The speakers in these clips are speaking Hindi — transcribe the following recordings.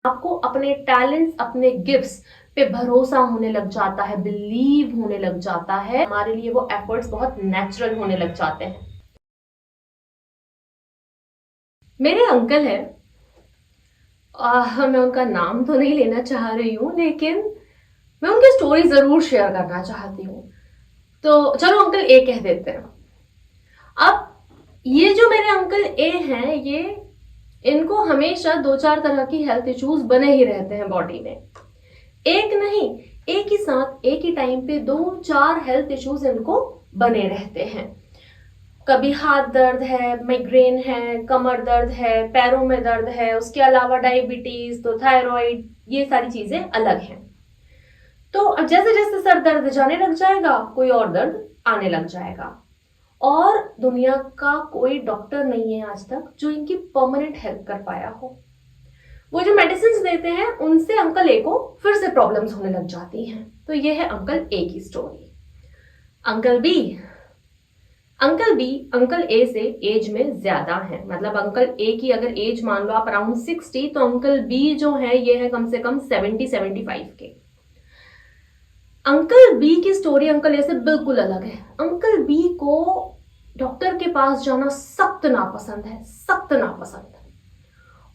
आपको अपने टैलेंट्स, अपने गिफ्ट्स पे भरोसा होने लग जाता है, बिलीव होने लग जाता है, हमारे लिए वो एफर्ट्स बहुत नेचुरल होने लग जाते हैं। मेरे अंकल है, मैं उनका नाम तो नहीं लेना चाह रही हूँ, लेकिन मैं उनकी स्टोरी जरूर शेयर करना चाहती हूँ। तो चलो अंकल ए कह देते हैं। अब ये जो मेरे अंकल ए हैं, ये इनको हमेशा 2-4 तरह की हेल्थ इश्यूज बने ही रहते हैं बॉडी में। एक नहीं, एक ही साथ एक ही टाइम पे 2-4 हेल्थ इश्यूज इनको बने रहते हैं। कभी हाथ दर्द है, माइग्रेन है, कमर दर्द है, पैरों में दर्द है, उसके अलावा डायबिटीज, तो थायराइड, ये सारी चीजें अलग हैं। तो अब जैसे जैसे सर दर्द जाने लग जाएगा, कोई और दर्द आने लग जाएगा। और दुनिया का कोई डॉक्टर नहीं है आज तक जो इनकी परमानेंट हेल्प कर पाया हो। वो जो मेडिसिन देते हैं उनसे अंकल ए को फिर से प्रॉब्लम्स होने लग जाती हैं। तो ये है अंकल ए की story. Uncle B, uncle B uncle A से एज में ज्यादा है। मतलब अंकल ए की अगर एज मान लो आप अराउंड 60, तो अंकल बी जो है ये है कम से कम 70-75 के। अंकल बी की स्टोरी अंकल ए से बिल्कुल अलग है। अंकल बी को डॉक्टर के पास जाना सख्त नापसंद है, सख्त नापसंद।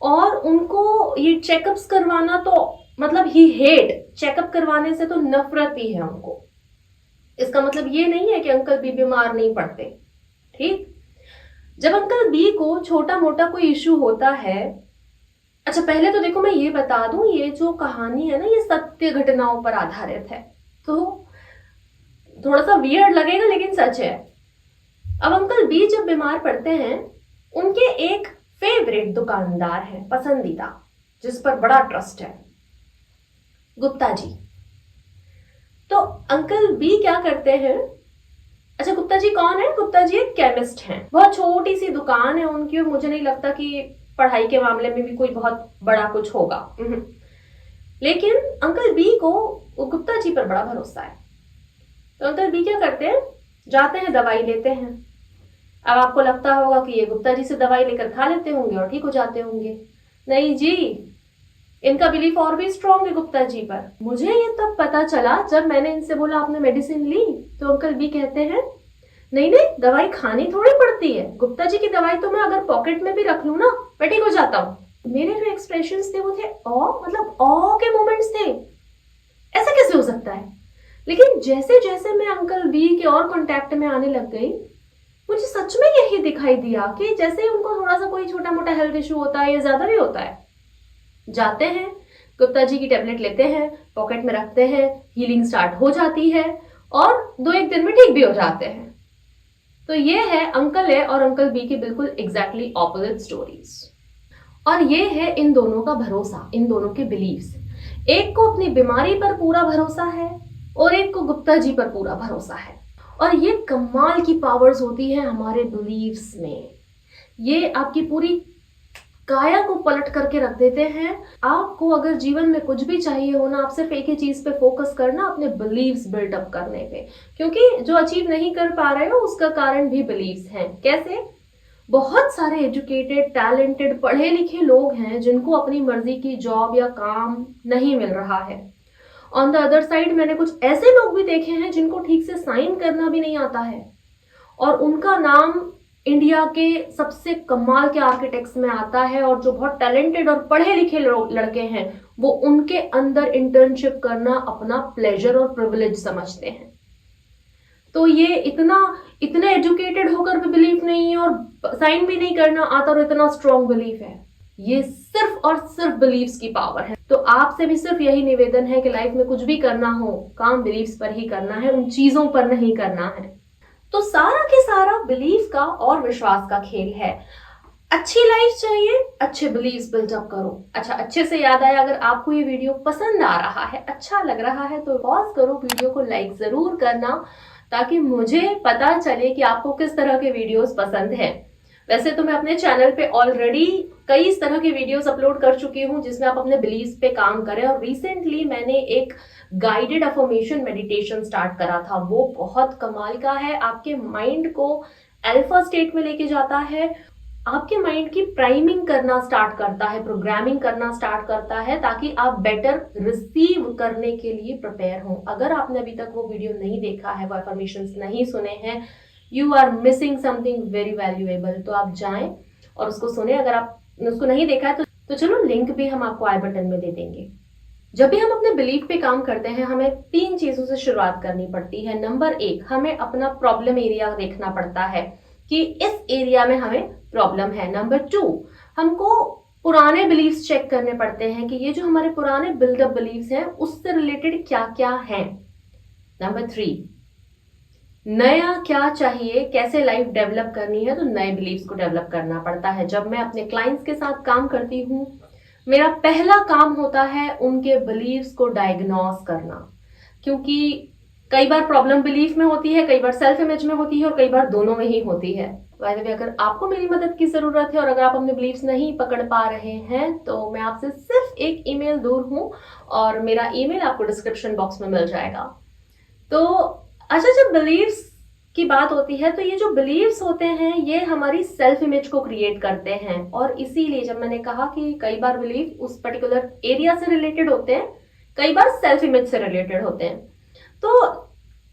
और उनको ये चेकअप्स करवाना तो मतलब ही हेट, चेकअप करवाने से तो नफरत ही है उनको। इसका मतलब ये नहीं है कि अंकल बी बीमार नहीं पड़ते, ठीक। जब अंकल बी को छोटा मोटा कोई इश्यू होता है, अच्छा पहले तो देखो मैं ये बता दूं, ये जो कहानी है ना ये सत्य घटनाओं पर आधारित है, तो थोड़ा सा वियर्ड लगेगा लेकिन सच है। अब अंकल बी जब बीमार पड़ते हैं, उनके एक फेवरेट दुकानदार है, पसंदीदा, जिस पर बड़ा ट्रस्ट है, गुप्ता जी। तो अंकल बी क्या करते हैं, अच्छा गुप्ता जी कौन है? गुप्ता जी एक केमिस्ट हैं। बहुत छोटी सी दुकान है उनकी और मुझे नहीं लगता कि पढ़ाई के मामले में भी कोई बहुत बड़ा कुछ होगा। लेकिन अंकल बी को गुप्ता जी पर बड़ा भरोसा है। तो अंकल बी क्या करते हैं, जाते हैं दवाई लेते हैं। अब आपको लगता होगा कि ये गुप्ता जी से दवाई लेकर खा लेते होंगे और ठीक हो जाते होंगे। नहीं जी, इनका बिलीफ और भी स्ट्रॉन्ग है गुप्ता जी पर। मुझे ये तब पता चला जब मैंने इनसे बोला आपने मेडिसिन ली, तो अंकल बी कहते हैं नहीं नहीं, दवाई खानी थोड़ी पड़ती है, गुप्ता जी की दवाई तो मैं अगर पॉकेट में भी रख लूं ना, मैं ठीक हो जाता हूँ। मेरे जो एक्सप्रेशंस थे वो थे मतलब ऑ के मोमेंट्स थे, ऐसा कैसे हो सकता है। लेकिन जैसे जैसे मैं अंकल बी के और कांटेक्ट में आने लग गई, मुझे सच में यही दिखाई दिया कि जैसे उनको थोड़ा सा कोई छोटा मोटा हेल्थ इशू होता है या ज्यादा भी होता है, जाते हैं गुप्ता जी की टेबलेट लेते हैं, पॉकेट में रखते हैं, हीलिंग स्टार्ट हो जाती है और 2-1 दिन में ठीक भी हो जाते हैं। तो ये है अंकल ए और अंकल बी की बिल्कुल एग्जैक्टली ऑपोजिट स्टोरीज। और ये है इन दोनों का भरोसा, इन दोनों के बिलीव्स। एक को अपनी बीमारी पर पूरा भरोसा है और एक को गुप्ता जी पर पूरा भरोसा है। और ये कमाल की पावर्स होती है हमारे बिलीव्स में। ये आपकी पूरी काया को पलट करके रख देते हैं। आपको अगर जीवन में कुछ भी चाहिए हो ना, आप सिर्फ एक ही चीज पे फोकस करना, अपने बिलीव्स बिल्डअप करने पे। क्योंकि जो अचीव नहीं कर पा रहे हो उसका कारण भी बिलीव्स हैं। कैसे? बहुत सारे एजुकेटेड, टैलेंटेड, पढ़े लिखे लोग हैं जिनको अपनी मर्जी की जॉब या काम नहीं मिल रहा है। ऑन द अदर साइड मैंने कुछ ऐसे लोग भी देखे हैं जिनको ठीक से साइन करना भी नहीं आता है और उनका नाम इंडिया के सबसे कमाल के आर्किटेक्ट्स में आता है। और जो बहुत टैलेंटेड और पढ़े लिखे लड़के हैं, वो उनके अंदर इंटर्नशिप करना अपना प्लेजर और प्रिविलेज समझते हैं। तो ये इतने एजुकेटेड होकर भी बिलीफ नहीं है और साइन भी नहीं करना आता और इतना स्ट्रॉन्ग बिलीफ है। ये सिर्फ और सिर्फ बिलीव्स की पावर है। तो आपसे भी सिर्फ यही निवेदन है कि लाइफ में कुछ भी करना हो, काम बिलीव्स पर ही करना है, उन चीजों पर नहीं करना है। तो सारा के सारा बिलीफ का और विश्वास का खेल है। अच्छी लाइफ चाहिए, अच्छे बिलीव्स बिल्डअप करो। अच्छा, अच्छे से याद आया, अगर आपको ये वीडियो पसंद आ रहा है, अच्छा लग रहा है, तो पॉज करो, वीडियो को लाइक जरूर करना ताकि मुझे पता चले कि आपको किस तरह के वीडियोस पसंद हैं। वैसे तो मैं अपने चैनल पे ऑलरेडी कई इस तरह के वीडियोस अपलोड कर चुकी हूँ जिसमें आप अपने बिलीव्स पे काम करें। और रिसेंटली मैंने एक गाइडेड अफर्मेशन मेडिटेशन स्टार्ट करा था, वो बहुत कमाल का है। आपके माइंड को अल्फा स्टेट में लेके जाता है आपके माइंड की प्राइमिंग करना स्टार्ट करता है, प्रोग्रामिंग करना स्टार्ट करता है, ताकि आप बेटर रिसीव करने के लिए प्रिपेयर हो। अगर आपने अभी तक वो वीडियो नहीं देखा है, वो अफर्मेशंस नहीं सुने हैं, you are missing something very valuable. तो आप जाएं और उसको सुने। अगर आपने उसको नहीं देखा है तो चलो लिंक भी हम आपको आई बटन में दे देंगे। जब भी हम अपने बिलीफ पे काम करते हैं, हमें 3 चीजों से शुरुआत करनी पड़ती है। नंबर 1, हमें अपना प्रॉब्लम एरिया देखना पड़ता है कि इस एरिया में हमें प्रॉब्लम है। नंबर 2, हमको पुराने बिलीफ्स चेक करने पड़ते हैं कि ये जो हमारे पुराने बिल्डअप बिलीफ्स हैं उससे रिलेटेड क्या क्या है। नंबर 3, नया क्या चाहिए, कैसे लाइफ डेवलप करनी है, तो नए बिलीफ्स को डेवलप करना पड़ता है। जब मैं अपने क्लाइंट्स के साथ काम करती हूँ, मेरा पहला काम होता है उनके बिलीफ्स को डायग्नोस करना, क्योंकि कई बार प्रॉब्लम बिलीफ में होती है, कई बार सेल्फ इमेज में होती है और कई बार दोनों में ही होती है। बाय द वे, अगर आपको मेरी मदद की जरूरत है और अगर आप अपने बिलीफ्स नहीं पकड़ पा रहे हैं तो मैं आपसे सिर्फ एक ईमेल दूर हूं और मेरा ईमेल आपको डिस्क्रिप्शन बॉक्स में मिल जाएगा। तो अच्छा, जब बिलीव्स की बात होती है तो ये जो बिलीव्स होते हैं ये हमारी सेल्फ इमेज को क्रिएट करते हैं, और इसीलिए जब मैंने कहा कि कई बार बिलीव उस पर्टिकुलर एरिया से रिलेटेड होते हैं, कई बार सेल्फ इमेज से रिलेटेड होते हैं। तो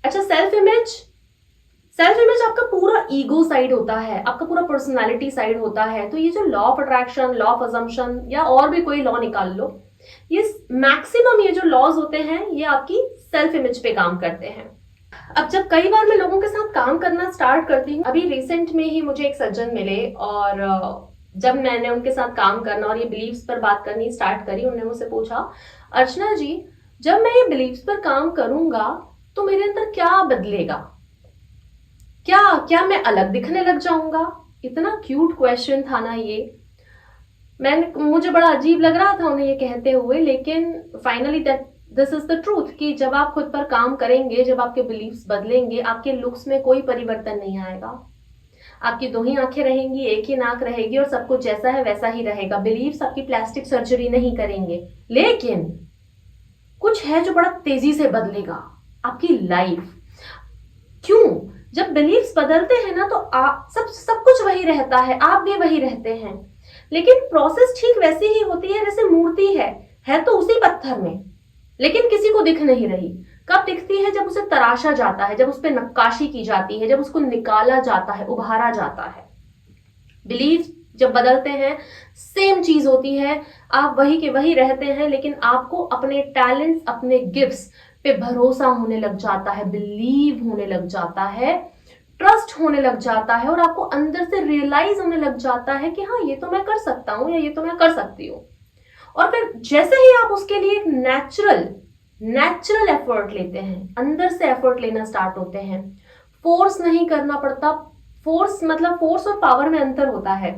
अच्छा, सेल्फ इमेज आपका पूरा ईगो साइड होता है, आपका पूरा पर्सनालिटी साइड होता है। तो ये जो law of attraction, law of assumption या और भी कोई लॉ निकाल लो, ये मैक्सिमम ये जो लॉज होते हैं ये आपकी सेल्फ इमेज पे काम करते हैं। अब जब कई बार मैं लोगों के साथ काम करना स्टार्ट करती हूँ, अभी रिसेंट में ही मुझे एक सज्जन मिले और जब मैंने उनके साथ काम करना और ये बिलीव्स पर बात करनी स्टार्ट करी, उन्होंने मुझसे पूछा, अर्चना जी, जब मैं ये बिलीव्स पर काम करूंगा तो मेरे अंदर क्या बदलेगा, क्या मैं अलग दिखने लग जाऊंगा? इतना क्यूट क्वेश्चन था ना ये। मुझे बड़ा अजीब लग रहा था उन्हें ये कहते हुए, लेकिन finally this is the truth कि जब आप खुद पर काम करेंगे, जब आपके बिलीव्स बदलेंगे, आपके लुक्स में कोई परिवर्तन नहीं आएगा। आपकी 2 ही आंखें रहेंगी, 1 ही नाक रहेगी और सब कुछ जैसा है वैसा ही रहेगा। बिलीव्स आपकी प्लास्टिक सर्जरी नहीं करेंगे, लेकिन कुछ है जो बड़ा तेजी से बदलेगा आपकी लाइफ। क्यों? जब बिलीव्स बदलते हैं ना तो सब कुछ वही रहता है, आप भी वही रहते हैं, लेकिन प्रोसेस ठीक वैसी ही होती है जैसे मूर्ति है तो उसी पत्थर में, लेकिन किसी को दिख नहीं रही। कब दिखती है? जब उसे तराशा जाता है, जब उस पर नक्काशी की जाती है, जब उसको निकाला जाता है, उभारा जाता है। बिलीव जब बदलते हैं सेम चीज होती है, आप वही के वही रहते हैं, लेकिन आपको अपने टैलेंट्स, अपने गिफ्ट्स पे भरोसा होने लग जाता है, बिलीव होने लग जाता है, ट्रस्ट होने लग जाता है और आपको अंदर से रियलाइज होने लग जाता है कि हाँ, ये तो मैं कर सकता हूं या ये तो मैं कर सकती हूँ। और फिर जैसे ही आप उसके लिए एक नेचुरल एफर्ट लेते हैं, अंदर से एफर्ट लेना स्टार्ट होते हैं, फोर्स नहीं करना पड़ता। फोर्स और पावर में अंतर होता है।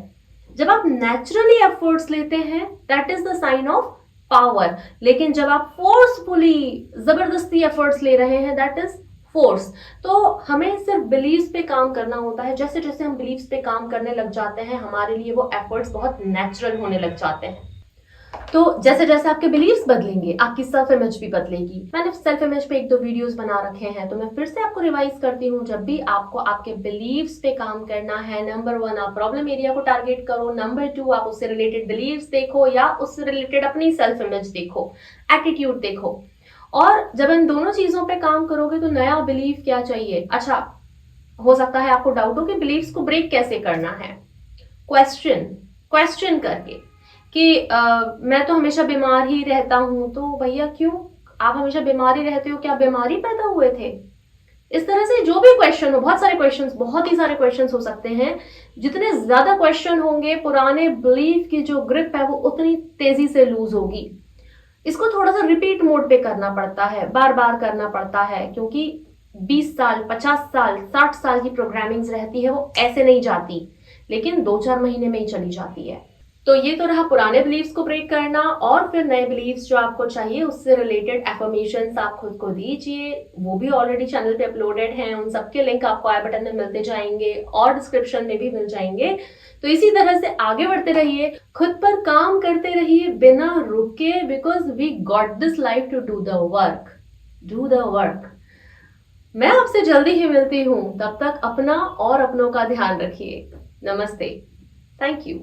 जब आप नेचुरली एफर्ट्स लेते हैं, that is the sign of power, लेकिन जब आप फोर्सफुली, जबरदस्ती एफर्ट्स ले रहे हैं, दैट इज फोर्स। तो हमें सिर्फ बिलीव्स पे काम करना होता है। जैसे जैसे हम बिलीव्स पे काम करने लग जाते हैं, हमारे लिए वो एफर्ट्स बहुत नेचुरल होने लग जाते हैं। तो जैसे जैसे आपके बिलीव्स बदलेंगे, आपकी सेल्फ इमेज भी बदलेगी। मैंने सेल्फ इमेज पे 1-2 वीडियोस बना रखे हैं, तो मैं फिर से आपको रिवाइज करती हूँ। जब भी आपको आपके बिलीव्स पे काम करना है, नंबर 1 आप प्रॉब्लम एरिया को टारगेट करो, नंबर 2 आप उससे रिलेटेड बिलीव्स देखो या उससे रिलेटेड अपनी सेल्फ इमेज देखो, एटीट्यूड देखो। और जब इन दोनों चीजों पे काम करोगे तो नया बिलीव क्या चाहिए। अच्छा, हो सकता है आपको डाउट हो कि बिलीव्स को ब्रेक कैसे करना है। क्वेश्चन करके कि मैं तो हमेशा बीमार ही रहता हूं, तो भैया क्यों आप हमेशा बीमार ही रहते हो? क्या बीमारी पैदा हुए थे? इस तरह से जो भी क्वेश्चन हो, बहुत ही सारे क्वेश्चन हो सकते हैं। जितने ज्यादा क्वेश्चन होंगे, पुराने बिलीफ की जो ग्रिप है वो उतनी तेजी से लूज होगी। इसको थोड़ा सा रिपीट मोड पे करना पड़ता है, बार बार करना पड़ता है, क्योंकि 20 साल, 50 साल, 60 साल की प्रोग्रामिंग रहती है, वो ऐसे नहीं जाती, लेकिन 2-4 महीने में ही चली जाती है। तो ये तो रहा पुराने बिलीव्स को ब्रेक करना, और फिर नए बिलीव्स जो आपको चाहिए उससे रिलेटेड एफर्मेशंस आप खुद को दीजिए। वो भी ऑलरेडी चैनल पे अपलोडेड हैं, उन सबके लिंक आपको आई बटन में मिलते जाएंगे और डिस्क्रिप्शन में भी मिल जाएंगे। तो इसी तरह से आगे बढ़ते रहिए, खुद पर काम करते रहिए बिना रुके, because we got this life to do the work. मैं आपसे जल्दी ही मिलती हूँ, तब तक अपना और अपनों का ध्यान रखिए। नमस्ते। Thank you.